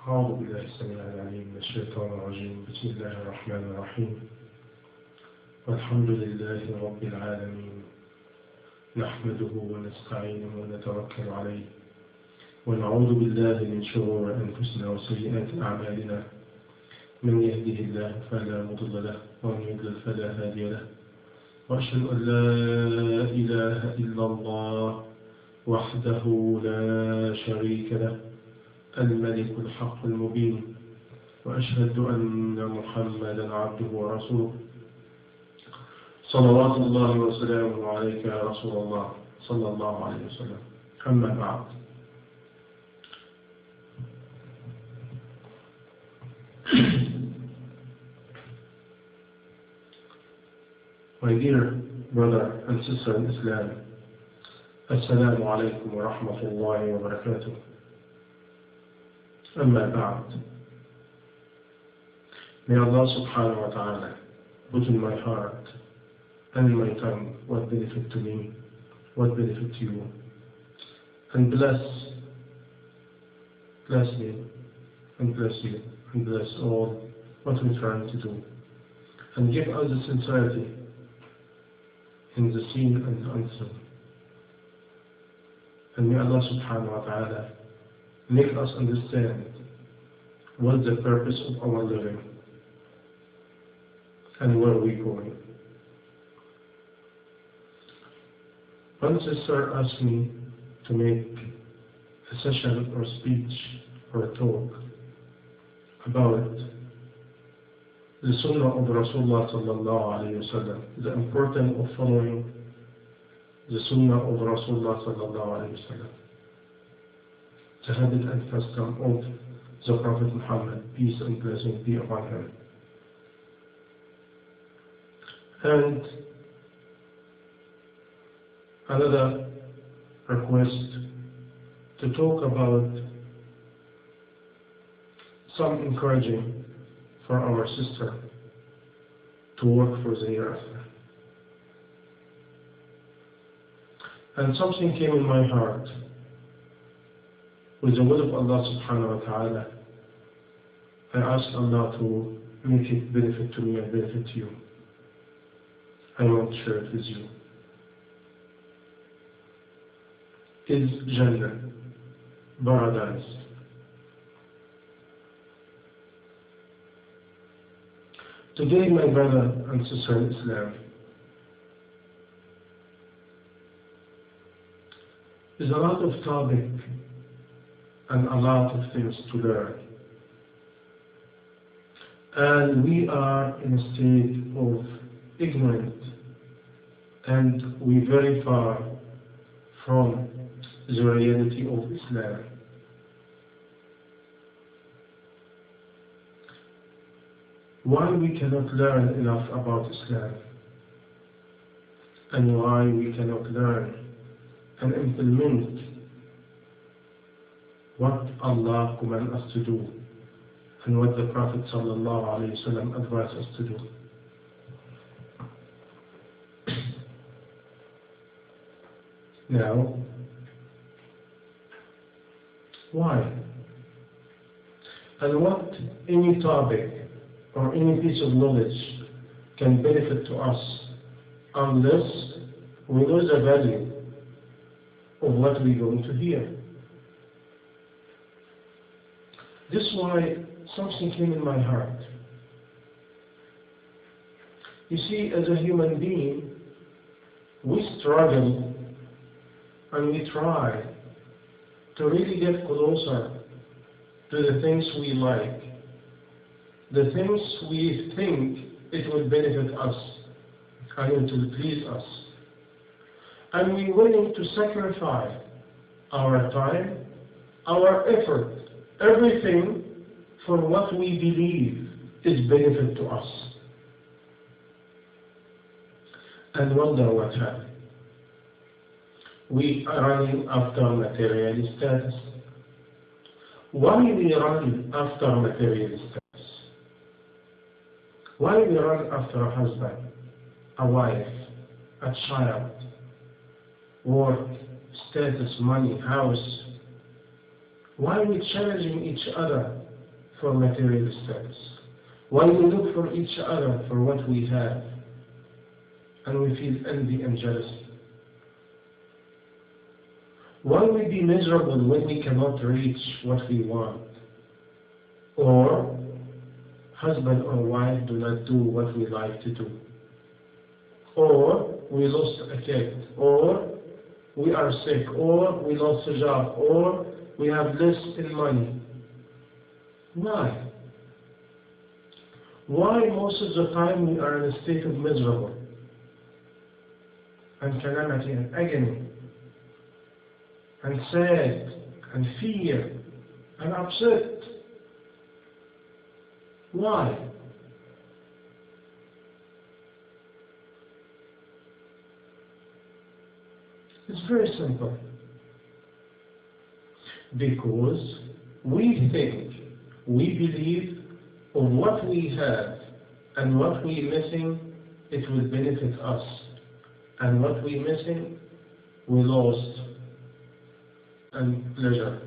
أعوذ بالله السميع العليم من الشيطان الرجيم. بسم الله الرحمن الرحيم. والحمد لله رب العالمين، نحمده ونستعينه ونتوكل عليه، ونعوذ بالله من شرور أنفسنا وسيئات أعمالنا. من يهده الله فلا مضل له ومن يضلل فلا هادي له، وأشهد أن لا إله إلا الله وحده لا شريك له الملك الحق المبين، وأشهد أن محمدا عبده ورسوله. صلوات الله وسلامه عليك يا رسول الله صلى الله عليه وسلم. أما بعد، my dear brother and sister in Islam, Assalamu alaikum wa rahmatullahi wa barakatuh. أما بعد, may Allah subhanahu wa ta'ala put in my heart and in my tongue what benefit to me, what benefit to you, and bless me and bless you and bless all what we're trying to do, and give us the sincerity in the seen and the unseen. And may Allah subhanahu wa ta'ala make us understand what's the purpose of our living and where we're going. One sister asked me to make a session or speech or a talk about the Sunnah of Rasulullah sallallahu alayhi wa sallam, the importance of following the Sunnah of Rasulullah sallallahu alayhi wa sallam, the habit and custom of the Prophet Muhammad, peace and blessing be upon him. And another request to talk about some encouraging for our sister to work for the hereafter. And something came in my heart. With the will of Allah subhanahu wa ta'ala, I ask Allah to make it benefit to me and benefit to you. I want to share it with you. Is Jannah, paradise. Today, my brother and sister in Islam, there's a lot of topic and a lot of things to learn. And we are in a state of ignorance, and we're very far from the reality of Islam. Why we cannot learn enough about Islam, and why we cannot learn and implement what Allah commands us to do and what the Prophet sallallahu alayhi wa sallam advised us to do. Now, why? And what any topic or any piece of knowledge can benefit to us unless we know the value of what we're going to hear. This is why something came in my heart. You see, as a human being, we struggle and we try to really get closer to the things we like, the things we think it will benefit us and it will please us. And we're willing to sacrifice our time, our effort, everything for what we believe is benefit to us. And wonder what happened. We are running after material status. Why we run after material status? Why we run after a husband, a wife, a child, work, status, money, house? Why are we challenging each other for material status? Why we look for each other for what we have, and we feel envy and jealousy? Why we be miserable when we cannot reach what we want? Or husband or wife do not do what we like to do? Or we lost a kid, or we are sick, or we lost a job, or we have less in money. Why? Why most of the time we are in a state of miserable and calamity and agony and sad and fear and upset? Why? It's very simple. Because we think, we believe on what we have and what we're missing, it will benefit us. And what we're missing, we lost and pleasure.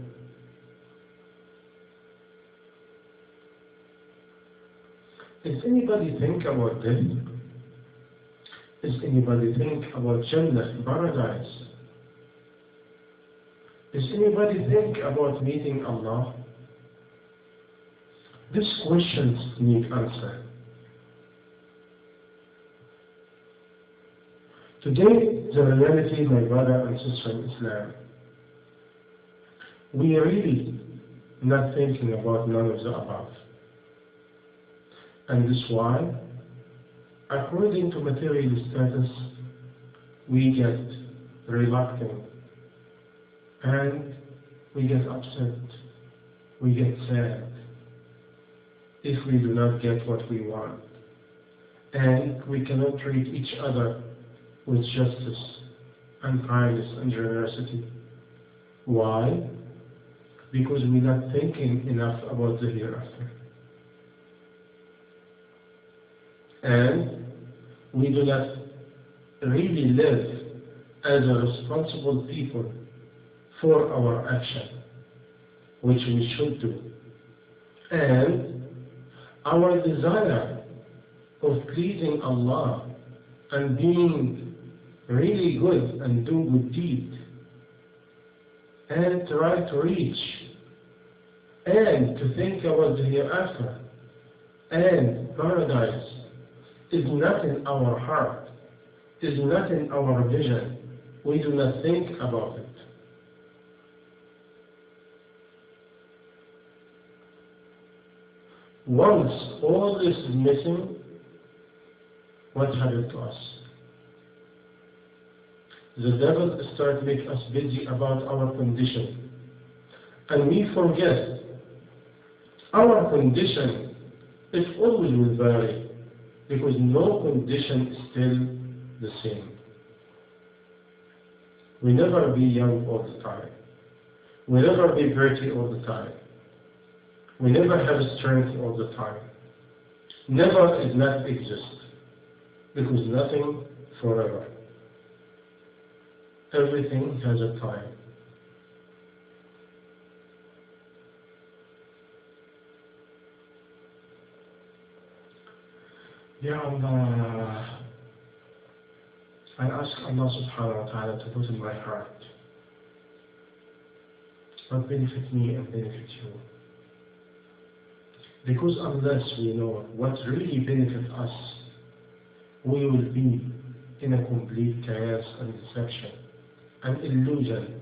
Does anybody think about death? Does anybody think about Jannah, paradise? Does anybody think about meeting Allah? These questions need answer. Today, the reality, my brother and sister in Islam, we are really not thinking about none of the above. And this is why, according to material status, we get reluctant and we get upset, we get sad if we do not get what we want. And we cannot treat each other with justice and kindness and generosity. Why? Because we're not thinking enough about the hereafter. And we do not really live as a responsible people for our action, which we should do. And our desire of pleasing Allah and being really good and do good deed and try to reach and to think about the hereafter and paradise is not in our heart, is not in our vision. We do not think about it. Once all this is missing, what happened to us? The devil starts making us busy about our condition. And we forget our condition is always will vary, because no condition is still the same. We never be young all the time. We never be pretty all the time. We never have strength all the time. Never is not exist, because nothing forever. Everything has a time. Ya Allah, I ask Allah subhanahu wa ta'ala to put in my heart what benefit me and benefit you. Because unless we know what really benefits us, we will be in a complete chaos and deception, an illusion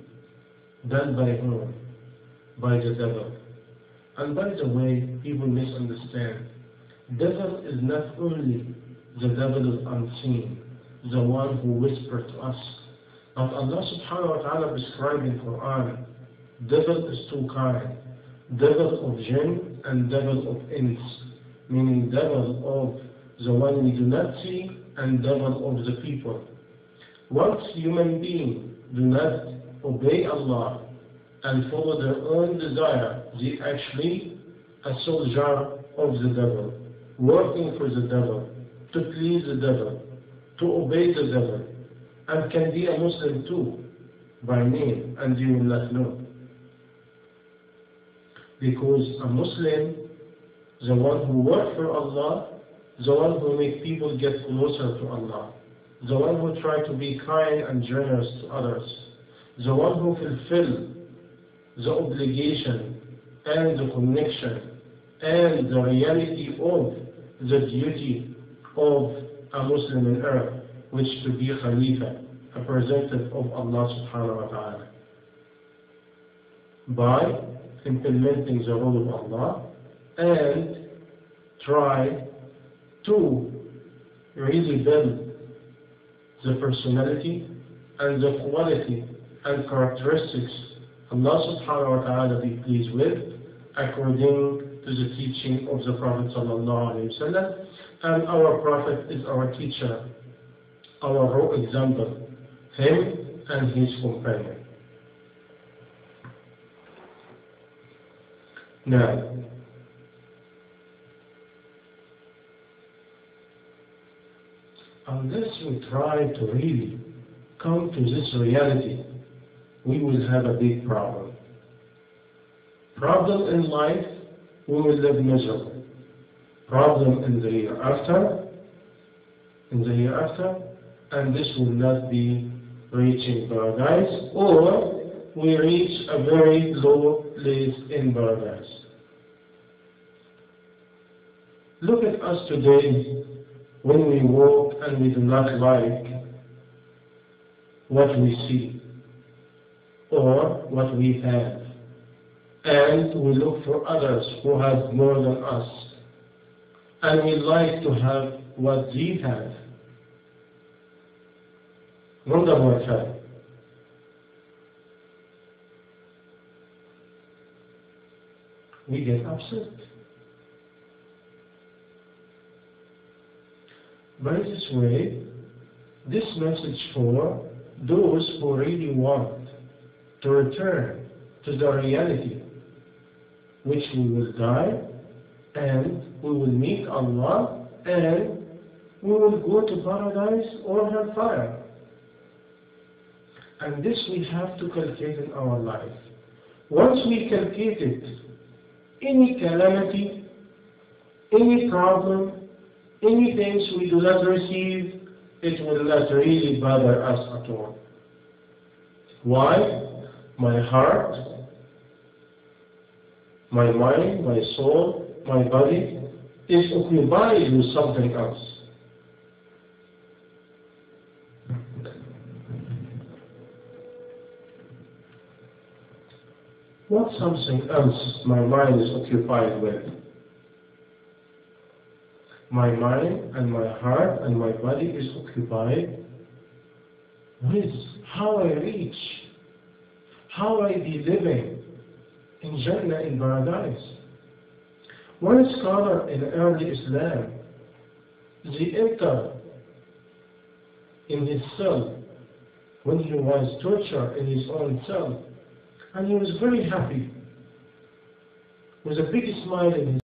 done by whom? By the devil. And by the way, people misunderstand. Devil is not only the devil is unseen, the one who whispers to us, but Allah subhanahu wa ta'ala described in Quran, devil is two kinds, devil of jinn and devil of ins, meaning devil of the one we do not see and devil of the people. Once human beings do not obey Allah and follow their own desire, they actually a soldier of the devil, working for the devil, to please the devil, to obey the devil, and can be a Muslim too, by name, and you will not know. Because a Muslim the one who works for Allah, the one who makes people get closer to Allah, the one who tries to be kind and generous to others, the one who fulfills the obligation and the connection and the reality of the duty of a Muslim in earth, which to be Khalifa, a representative of Allah subhanahu wa ta'ala, by implementing the rule of Allah and try to really build the personality and the quality and characteristics Allah subhanahu wa ta'ala be pleased with, according to the teaching of the Prophet sallallahu alaihi wasallam. And our Prophet is our teacher, our role example, him and his companion. Now, unless we try to really come to this reality, we will have a big problem. Problem in life, we will live miserable. Problem in the hereafter, and this will not be reaching paradise, or we reach a very low place in paradise. Look at us today when we walk and we do not like what we see or what we have, and we look for others who have more than us, and we like to have what they have. Wonder what we get upset. By this way, this message for those who really want to return to the reality, which we will die and we will meet Allah and we will go to paradise or hellfire. And this we have to calculate in our life. Once we calculate it, any calamity, any problem, any things we do not receive, it will not really bother us at all. Why? My heart, my mind, my soul, my body is occupied with something else. What something else my mind is occupied with? My mind and my heart and my body is occupied with how I reach, how I be living in Jannah, in paradise. One scholar in early Islam, he entered in his cell when he was tortured in his own cell, and he was very happy, with a big smile in his